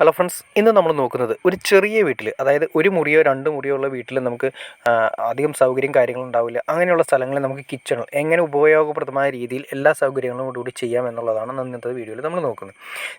Hello friends, ഇന്ന് നമ്മൾ നോക്കുന്നത് ഒരു ചെറിയ വീട്ടിൽ, അതായത് ഒരു മുറിയോ രണ്ട് മുറിയോ ഉള്ള വീട്ടിൽ നമുക്ക് അധികം സൗകര്യം കാര്യങ്ങളും ഉണ്ടാവില്ല. അങ്ങനെയുള്ള സ്ഥലങ്ങളിൽ നമുക്ക് കിച്ചൺ എങ്ങനെ ഉപയോഗപ്രദമായ രീതിയിൽ എല്ലാ സൗകര്യങ്ങളും കൂടി ചെയ്യാം എന്നുള്ളതാണ് ഇന്നത്തെ വീഡിയോയിൽ നമ്മൾ നോക്കുന്നത്.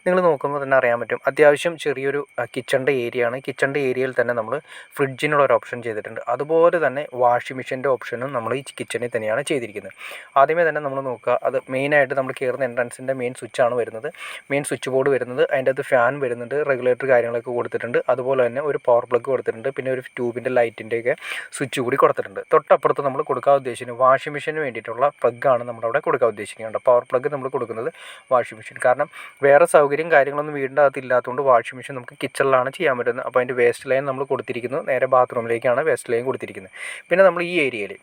നിങ്ങൾ നോക്കുമ്പോൾ തന്നെ അറിയാൻ പറ്റും, അത്യാവശ്യം ചെറിയൊരു കിച്ചണിൻ്റെ ഏരിയ ആണ്. കിച്ചണിൻ്റെ ഏരിയയിൽ തന്നെ നമ്മൾ ഫ്രിഡ്ജിനുള്ള ഒരു ഓപ്ഷൻ ചെയ്തിട്ടുണ്ട്. അതുപോലെ തന്നെ വാഷിംഗ് മെഷീൻ്റെ ഓപ്ഷനും നമ്മൾ ഈ കിച്ചണിൽ തന്നെയാണ് ചെയ്തിരിക്കുന്നത്. ആദ്യമേ തന്നെ നമ്മൾ നോക്കുക, അത് മെയിനായിട്ട് നമ്മൾ കയറുന്ന എൻട്രൻസിൻ്റെ മെയിൻ സ്വിച്ചാണ് വരുന്നത്. മെയിൻ സ്വിച്ച് ബോർഡ് വരുന്നത്, അതിൻ്റെ അകത്ത് ഫാൻ വരുന്നുണ്ട്, റെഗുലേറ്റർ കാര്യങ്ങളൊക്കെ കൊടുത്തിട്ടുണ്ട്. അതുപോലെ തന്നെ ഒരു പവർ പ്ലഗ് കൊടുത്തിട്ടുണ്ട്. പിന്നെ ഒരു ട്യൂബിൻ്റെ ലൈറ്റിൻ്റെയൊക്കെ സ്വിച്ച് കൂടി കൊടുത്തിട്ടുണ്ട്. തൊട്ടപ്പുറത്ത് നമ്മൾ കൊടുക്കാൻ ഉദ്ദേശിക്കുന്നത് വാഷിംഗ് മെഷീന് വേണ്ടിയിട്ടുള്ള പ്ലഗ്ഗാണ് നമ്മളവിടെ കൊടുക്കാൻ ഉദ്ദേശിക്കുന്നത്. പവർ പ്ലഗ് നമ്മൾ കൊടുക്കുന്നത് വാഷിംഗ് മെഷീൻ, കാരണം വേറെ സൗകര്യം കാര്യങ്ങളൊന്നും വീടിൻ്റെ അകത്ത് ഇല്ലാത്തതുകൊണ്ട് വാഷിംഗ് മെഷീൻ നമുക്ക് കിച്ചണിലാണ് ചെയ്യാൻ പറ്റുന്നത്. അപ്പോൾ അതിൻ്റെ വേസ്റ്റ് ലൈൻ നമ്മൾ കൊടുത്തിരിക്കുന്നത് നേരെ ബാത്റൂമിലേക്കാണ് വേസ്റ്റ് ലൈൻ കൊടുത്തിരിക്കുന്നത്. പിന്നെ നമ്മൾ ഈ ഏരിയയിൽ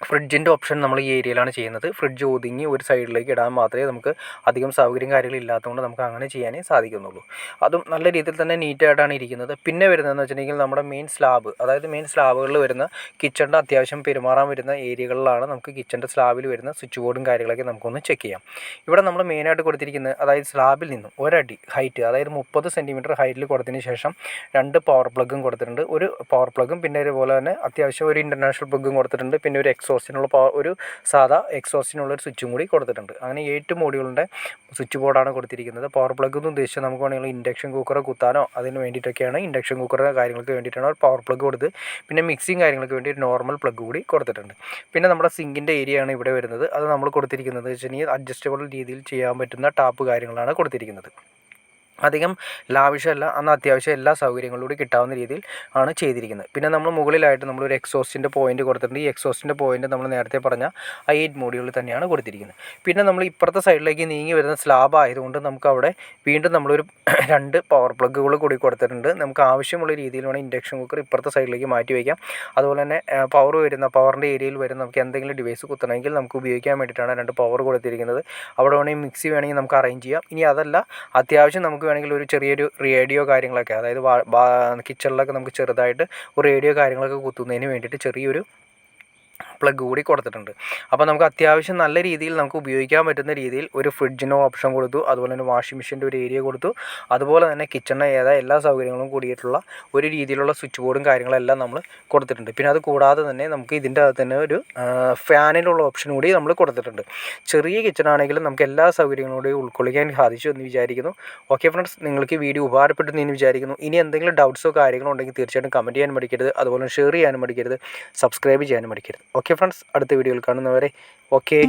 ഫ്രിഡ്ജിൻ്റെ ഓപ്ഷൻ നമ്മൾ ഈ ഏരിയയിലാണ് ചെയ്യുന്നത്. ഫ്രിഡ്ജ് ഒതുങ്ങി ഒരു സൈഡിലേക്ക് ഇടാൻ മാത്രമേ നമുക്ക് അധികം സൗകര്യം കാര്യങ്ങളില്ലാത്തതുകൊണ്ട് നമുക്ക് അങ്ങനെ ചെയ്യാനേ സാധിക്കുന്നുള്ളൂ. അതും നല്ല രീതിയിൽ തന്നെ നീറ്റായിട്ടാണ് ഇരിക്കുന്നത്. പിന്നെ വരുന്നതെന്ന് വെച്ചിട്ടുണ്ടെങ്കിൽ നമ്മുടെ മെയിൻ സ്ലാബ്, അതായത് മെയിൻ സ്ലാബുകളിൽ വരുന്ന കിച്ചണിൻ്റെ അത്യാവശ്യം പെരുമാറാൻ വരുന്ന ഏരിയകളിലാണ് നമുക്ക് കിച്ചണിൻ്റെ സ്ലാബിൽ വരുന്ന സ്വിച്ച് ബോർഡും കാര്യങ്ങളൊക്കെ നമുക്കൊന്ന് ചെക്ക് ചെയ്യാം. ഇവിടെ നമ്മൾ മെയിനായിട്ട് കൊടുത്തിരിക്കുന്നത്, അതായത് സ്ലാബിൽ നിന്നും ഒരടി ഹൈറ്റ്, അതായത് 30 സെൻറ്റിമീറ്റർ ഹൈറ്റിൽ കൊടുത്തതിന് ശേഷം 2 പവർ പ്ലഗും കൊടുത്തിട്ടുണ്ട്. ഒരു പവർ പ്ലഗും പിന്നെ അതുപോലെ തന്നെ അത്യാവശ്യം ഒരു ഇൻ്റർനാഷണൽ പ്ലഗും കൊടുത്തിട്ടുണ്ട്. പിന്നെ ഒരു എക്സോസ്റ്റിനുള്ള ഒരു സാധാ എക്സോസ്റ്റിനുള്ളൊരു സ്വിച്ചും കൂടി കൊടുത്തിട്ടുണ്ട്. അങ്ങനെ 8 മോഡ്യൂളിൻ്റെ സ്വിച്ച് ബോർഡാണ് കൊടുത്തിരിക്കുന്നത്. പവർ പ്ലഗ് എന്ന് ഉദ്ദേശിച്ചാൽ നമുക്ക് വേണമെങ്കിൽ ഇൻഡക്ഷൻ കുക്കർ കുത്താനോ അതിന് വേണ്ടിയിട്ടൊക്കെയാണ്, ഇൻഡക്ഷൻ കുക്കറിൻ്റെ കാര്യങ്ങൾക്ക് വേണ്ടിയിട്ടാണ് ഒരു പവർ പ്ലഗ് കൊടുത്ത്. പിന്നെ മിക്സിങ് കാര്യങ്ങൾക്ക് വേണ്ടി ഒരു നോർമൽ പ്ലഗ് കൂടി കൊടുത്തിട്ടുണ്ട്. പിന്നെ നമ്മുടെ സിങ്കിൻ്റെ ഏരിയ ആണ് ഇവിടെ വരുന്നത്. അത് നമ്മൾ കൊടുത്തിരിക്കുന്നത് വെച്ചിട്ടുണ്ടെങ്കിൽ അഡ്ജസ്റ്റബിൾ രീതിയിൽ ചെയ്യാൻ പറ്റുന്ന ടാപ്പ് കാര്യങ്ങളാണ് കൊടുത്തിരിക്കുന്നത്. അധികം ലാവിഷമല്ല, എന്നാൽ അത്യാവശ്യം എല്ലാ സൗകര്യങ്ങളൂടെ കിട്ടാവുന്ന രീതിയിൽ ആണ് ചെയ്തിരിക്കുന്നത്. പിന്നെ നമ്മൾ മുകളിലായിട്ട് നമ്മളൊരു എക്സോസ്റ്റിൻ്റെ പോയിൻ്റ് കൊടുത്തിട്ടുണ്ട്. ഈ എക്സോസ്റ്റിൻ്റെ പോയിൻ്റ് നമ്മൾ നേരത്തെ പറഞ്ഞ 8 മോഡ്യൂളിൽ തന്നെയാണ് കൊടുത്തിരിക്കുന്നത്. പിന്നെ നമ്മൾ ഇപ്പുറത്തെ സൈഡിലേക്ക് നീങ്ങി വരുന്ന സ്ലാബ് ആയതുകൊണ്ട് നമുക്ക് അവിടെ വീണ്ടും നമ്മളൊരു 2 പവർ പ്ലഗുകൾ കൂടി കൊടുത്തിട്ടുണ്ട്. നമുക്ക് ആവശ്യമുള്ള രീതിയിൽ വേണം ഇൻഡക്ഷൻ കുക്കർ ഇപ്പുറത്തെ സൈഡിലേക്ക് മാറ്റി വയ്ക്കാം. അതുപോലെ തന്നെ പവറിൻ്റെ ഏരിയയിൽ വരുന്ന നമുക്ക് എന്തെങ്കിലും ഡിവൈസ് കുത്തണമെങ്കിൽ നമുക്ക് ഉപയോഗിക്കാൻ വേണ്ടിയിട്ടാണ് 2 പവർ കൊടുത്തിരിക്കുന്നത്. അവിടെ വേണമെങ്കിൽ മിക്സി വേണമെങ്കിൽ നമുക്ക് അറേഞ്ച് ചെയ്യാം. ഇനി അതല്ല, അത്യാവശ്യം നമുക്ക് വേണമെങ്കിൽ ഒരു ചെറിയൊരു റേഡിയോ കാര്യങ്ങളൊക്കെ, അതായത് കിച്ചണിലൊക്കെ നമുക്ക് ചെറുതായിട്ട് ഒരു റേഡിയോ കാര്യങ്ങളൊക്കെ കുത്തുന്നതിന് വേണ്ടിയിട്ട് ചെറിയൊരു പ്ലഗ് കൂടി കൊടുത്തിട്ടുണ്ട്. അപ്പോൾ നമുക്ക് അത്യാവശ്യം നല്ല രീതിയിൽ നമുക്ക് ഉപയോഗിക്കാൻ പറ്റുന്ന രീതിയിൽ ഒരു ഫ്രിഡ്ജിന് ഓപ്ഷൻ കൊടുത്തു. അതുപോലെ തന്നെ വാഷിംഗ് മെഷീൻ്റെ ഒരു ഏരിയ കൊടുത്തു. അതുപോലെ തന്നെ കിച്ചണിന് എല്ലാ സൗകര്യങ്ങളും കൂടിയിട്ടുള്ള ഒരു രീതിയിലുള്ള സ്വിച്ച് ബോർഡും കാര്യങ്ങളെല്ലാം നമ്മൾ കൊടുത്തിട്ടുണ്ട്. പിന്നെ അത് കൂടാതെ തന്നെ നമുക്ക് ഇതിൻ്റെ അകത്ത് തന്നെ ഒരു ഫാനിനുള്ള ഓപ്ഷൻ കൂടി നമ്മൾ കൊടുത്തിട്ടുണ്ട്. ചെറിയ കിച്ചണാണെങ്കിലും നമുക്ക് എല്ലാ സൗകര്യങ്ങളും കൂടി ഉൾക്കൊള്ളിക്കാൻ സാധിച്ചു എന്ന് വിചാരിക്കുന്നു. ഓക്കെ ഫ്രണ്ട്സ്, നിങ്ങൾക്ക് ഈ വീഡിയോ ഉപകാരപ്പെട്ടു എന്ന് വിചാരിക്കുന്നു. ഇനി എന്തെങ്കിലും ഡൗട്ട്സോ കാര്യങ്ങളോ ഉണ്ടെങ്കിൽ തീർച്ചയായിട്ടും കമൻറ്റ് ചെയ്യാനും മടിക്കരുത്. അതുപോലെ ഷെയർ ചെയ്യാനും മടിക്കരുത്. സബ്സ്ക്രൈബ് ചെയ്യാനും മടിക്കരുത്. ഓക്കെ ഫ്രണ്ട്സ്, അടുത്ത വീഡിയോയിൽ കാണുന്നവരെ ഓക്കെ.